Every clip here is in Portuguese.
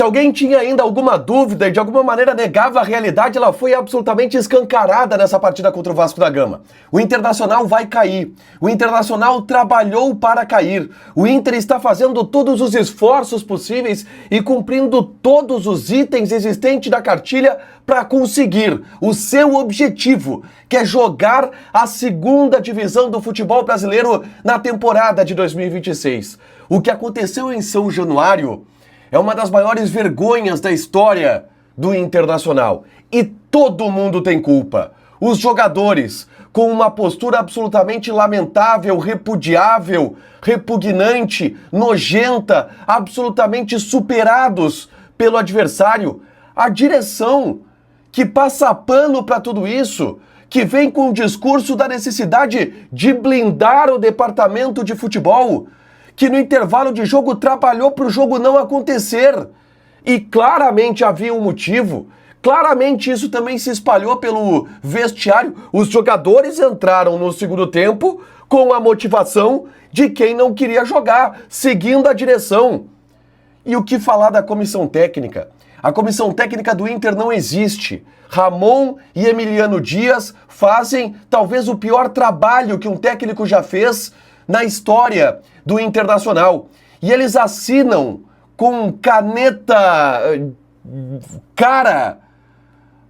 Se alguém tinha ainda alguma dúvida e de alguma maneira negava a realidade, ela foi absolutamente escancarada nessa partida contra o Vasco da Gama. O Internacional vai cair. O Internacional trabalhou para cair. O Inter está fazendo todos os esforços possíveis e cumprindo todos os itens existentes da cartilha para conseguir o seu objetivo, que é jogar a segunda divisão do futebol brasileiro na temporada de 2026. O que aconteceu em São Januário é uma das maiores vergonhas da história do Internacional. E todo mundo tem culpa. Os jogadores, com uma postura absolutamente lamentável, repudiável, repugnante, nojenta, absolutamente superados pelo adversário. A direção, que passa pano para tudo isso, que vem com o discurso da necessidade de blindar o departamento de futebol, que no intervalo de jogo trabalhou para o jogo não acontecer. E claramente havia um motivo. Claramente isso também se espalhou pelo vestiário. Os jogadores entraram no segundo tempo com a motivação de quem não queria jogar, seguindo a direção. E o que falar da comissão técnica? A comissão técnica do Inter não existe. Ramon e Emiliano Dias fazem talvez o pior trabalho que um técnico já fez na história do Internacional. E eles assinam com caneta cara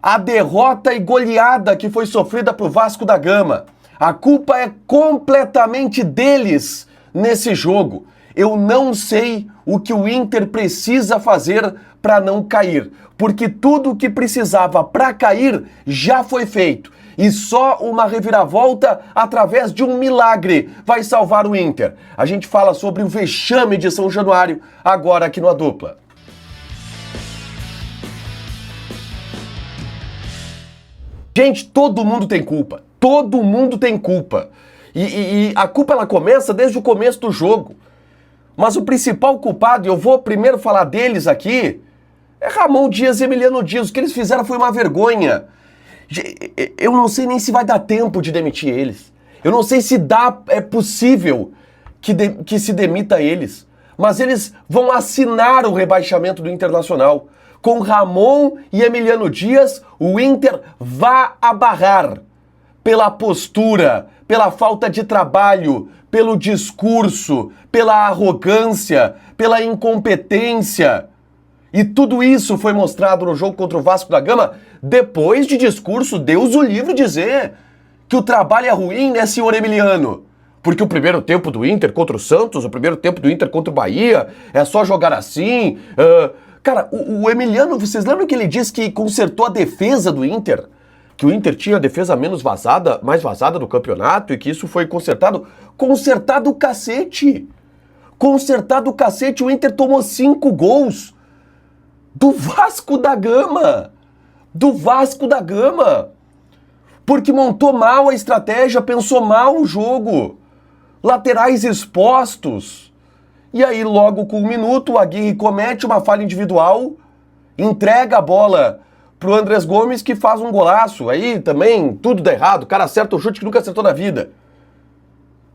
a derrota e goleada que foi sofrida pro Vasco da Gama. A culpa é completamente deles nesse jogo. Eu não sei o que o Inter precisa fazer para não cair, porque tudo o que precisava para cair já foi feito. E só uma reviravolta através de um milagre vai salvar o Inter. A gente fala sobre o vexame de São Januário agora aqui no A Dupla. Gente, todo mundo tem culpa. Todo mundo tem culpa. E a culpa ela começa desde o começo do jogo. Mas o principal culpado, e eu vou primeiro falar deles aqui, é Ramon Dias e Emiliano Dias. O que eles fizeram foi uma vergonha. Eu não sei nem se vai dar tempo de demitir eles. Eu não sei se é possível que se demita eles. Mas eles vão assinar o rebaixamento do Internacional. Com Ramon e Emiliano Dias, o Inter vai abarrar pela postura, pela falta de trabalho, pelo discurso, pela arrogância, pela incompetência. E tudo isso foi mostrado no jogo contra o Vasco da Gama, depois de discurso, Deus o livre dizer que o trabalho é ruim, né, senhor Emiliano? Porque o primeiro tempo do Inter contra o Santos, o primeiro tempo do Inter contra o Bahia, é só jogar assim. Cara, o Emiliano, vocês lembram que ele disse que consertou a defesa do Inter? Que o Inter tinha a defesa mais vazada do campeonato e que isso foi consertado? Consertado o cacete! Consertado o cacete, o Inter tomou 5 gols do Vasco da Gama! Do Vasco da Gama! Porque montou mal a estratégia, pensou mal o jogo. Laterais expostos. E aí, logo com 1 minuto, o Aguirre comete uma falha individual, entrega a bola pro Andrés Gomes, que faz um golaço. Aí também tudo dá errado, o cara acerta o chute que nunca acertou na vida.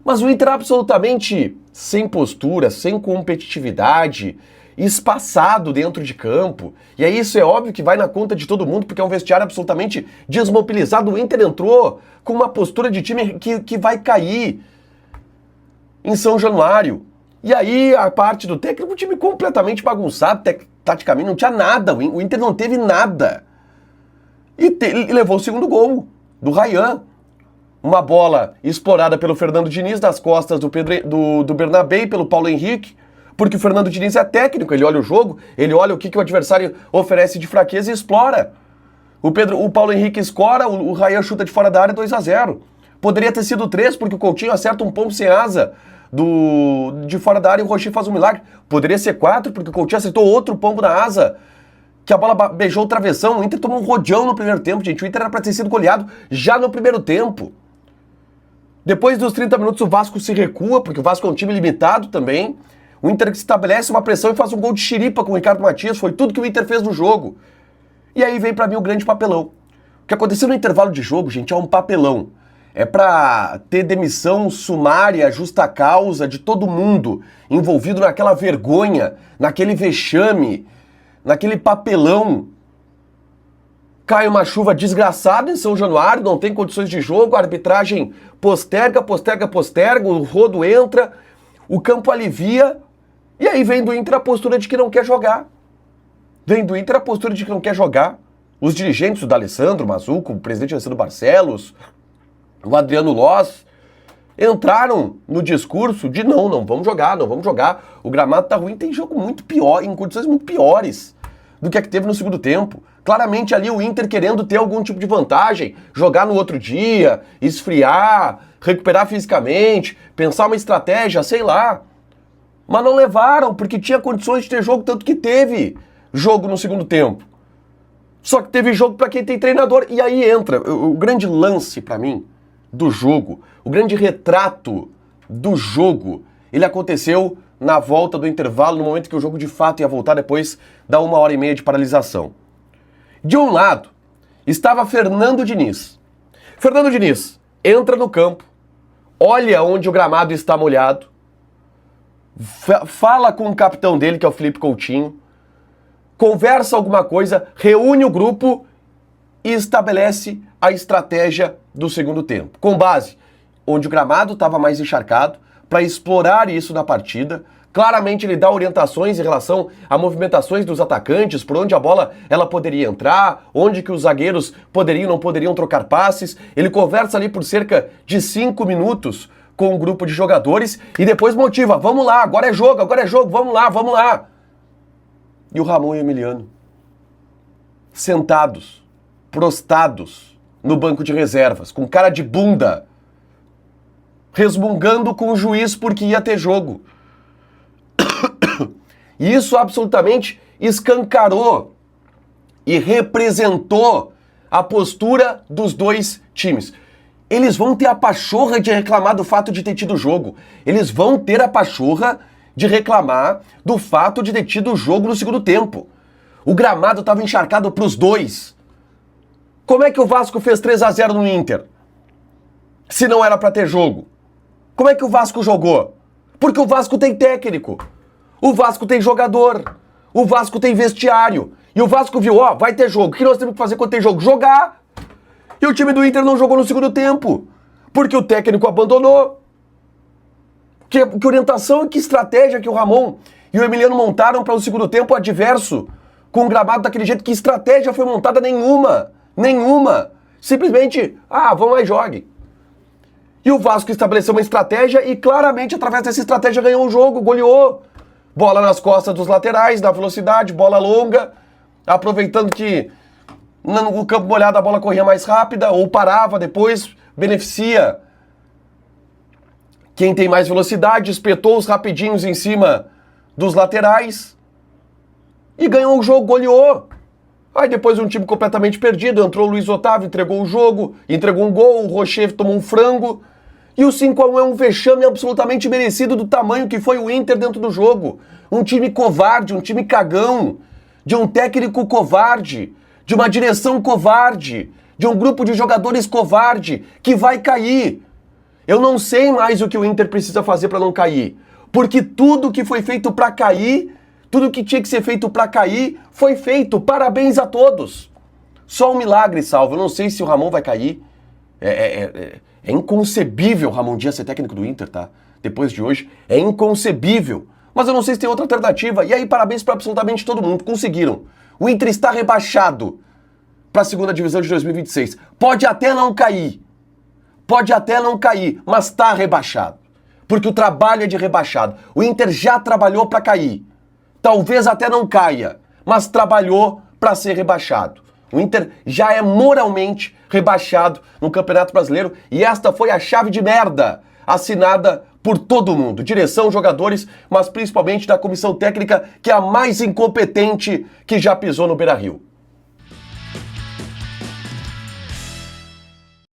Mas o Inter absolutamente sem postura, sem competitividade, espaçado dentro de campo. E aí isso é óbvio que vai na conta de todo mundo, porque é um vestiário absolutamente desmobilizado. O Inter entrou com uma postura de time que vai cair em São Januário. E aí a parte do técnico, o time completamente bagunçado, taticamente não tinha nada, o Inter não teve nada. E levou o segundo gol do Ryan. Uma bola explorada pelo Fernando Diniz nas costas do Bernabé e pelo Paulo Henrique, porque o Fernando Diniz é técnico, ele olha o jogo, ele olha o que o adversário oferece de fraqueza e explora. O Paulo Henrique escora, o Ryan chuta de fora da área 2-0. Poderia ter sido 3, porque o Coutinho acerta um pombo sem asa de fora da área e o Rochy faz um milagre. Poderia ser 4, porque o Coutinho acertou outro pombo na asa, que a bola beijou o travessão. O Inter tomou um rodeão no primeiro tempo, gente. O Inter era para ter sido goleado já no primeiro tempo. Depois dos 30 minutos o Vasco se recua, porque o Vasco é um time limitado também. O Inter estabelece uma pressão e faz um gol de chiripa com o Ricardo Matias. Foi tudo que o Inter fez no jogo. E aí vem pra mim o grande papelão. O que aconteceu no intervalo de jogo, gente, é um papelão. É pra ter demissão sumária, justa causa de todo mundo envolvido naquela vergonha, naquele vexame, naquele papelão. Cai uma chuva desgraçada em São Januário, não tem condições de jogo, a arbitragem posterga, o rodo entra, o campo alivia, e aí vem do Inter a postura de que não quer jogar. Os dirigentes, o D'Alessandro, o Mazzuco, o presidente Alessandro Barcelos, o Adriano Loz, entraram no discurso de não vamos jogar, o gramado tá ruim, tem jogo muito pior, em condições muito piores do que a que teve no segundo tempo. Claramente ali o Inter querendo ter algum tipo de vantagem, jogar no outro dia, esfriar, recuperar fisicamente, pensar uma estratégia, sei lá. Mas não levaram, porque tinha condições de ter jogo, tanto que teve jogo no segundo tempo. Só que teve jogo para quem tem treinador. E aí entra o grande lance para mim do jogo, o grande retrato do jogo. Ele aconteceu na volta do intervalo, no momento que o jogo de fato ia voltar depois da 1h30 de paralisação. De um lado, estava Fernando Diniz. Fernando Diniz entra no campo, olha onde o gramado está molhado, fala com o capitão dele, que é o Felipe Coutinho, conversa alguma coisa, reúne o grupo e estabelece a estratégia do segundo tempo. Com base onde o gramado estava mais encharcado, para explorar isso na partida. Claramente ele dá orientações em relação a movimentações dos atacantes, por onde a bola ela poderia entrar, onde que os zagueiros poderiam ou não poderiam trocar passes. Ele conversa ali por cerca de 5 minutos com um grupo de jogadores e depois motiva, vamos lá, agora é jogo, vamos lá. E o Ramon e o Emiliano, sentados, prostrados no banco de reservas, com cara de bunda, resmungando com o juiz porque ia ter jogo. E isso absolutamente escancarou e representou a postura dos dois times. Eles vão ter a pachorra de reclamar do fato de ter tido jogo. Eles vão ter a pachorra de reclamar do fato de ter tido jogo no segundo tempo. O gramado estava encharcado para os dois. Como é que o Vasco fez 3-0 no Inter? Se não era para ter jogo. Como é que o Vasco jogou? Porque o Vasco tem técnico. O Vasco tem jogador, o Vasco tem vestiário. E o Vasco viu, vai ter jogo. O que nós temos que fazer quando tem jogo? Jogar. E o time do Inter não jogou no segundo tempo, porque o técnico abandonou. Que orientação e que estratégia que o Ramon e o Emiliano montaram para o segundo tempo adverso, com o gramado daquele jeito? Que estratégia foi montada? Nenhuma. Simplesmente, vão lá e jogue. E o Vasco estabeleceu uma estratégia e claramente através dessa estratégia ganhou o jogo, goleou. Bola nas costas dos laterais, na velocidade, bola longa, aproveitando que no campo molhado a bola corria mais rápida ou parava depois, beneficia quem tem mais velocidade, espetou os rapidinhos em cima dos laterais e ganhou o jogo, goleou. Aí depois um time completamente perdido, entrou o Luiz Otávio, entregou o jogo, entregou um gol, o Rocher tomou um frango. E o 5-1 é um vexame absolutamente merecido do tamanho que foi o Inter dentro do jogo. Um time covarde, um time cagão, de um técnico covarde, de uma direção covarde, de um grupo de jogadores covarde, que vai cair. Eu não sei mais o que o Inter precisa fazer para não cair. Porque tudo que foi feito para cair, tudo que tinha que ser feito para cair, foi feito. Parabéns a todos. Só um milagre salvo. Eu não sei se o Ramon vai cair. É inconcebível o Ramon Dias ser técnico do Inter, tá? Depois de hoje, é inconcebível. Mas eu não sei se tem outra alternativa. E aí, parabéns para absolutamente todo mundo. Conseguiram. O Inter está rebaixado para a segunda divisão de 2026. Pode até não cair, mas está rebaixado. Porque o trabalho é de rebaixado. O Inter já trabalhou para cair. Talvez até não caia, mas trabalhou para ser rebaixado. O Inter já é moralmente rebaixado no Campeonato Brasileiro e esta foi a chave de merda assinada por todo mundo. Direção, jogadores, mas principalmente da comissão técnica, que é a mais incompetente que já pisou no Beira-Rio.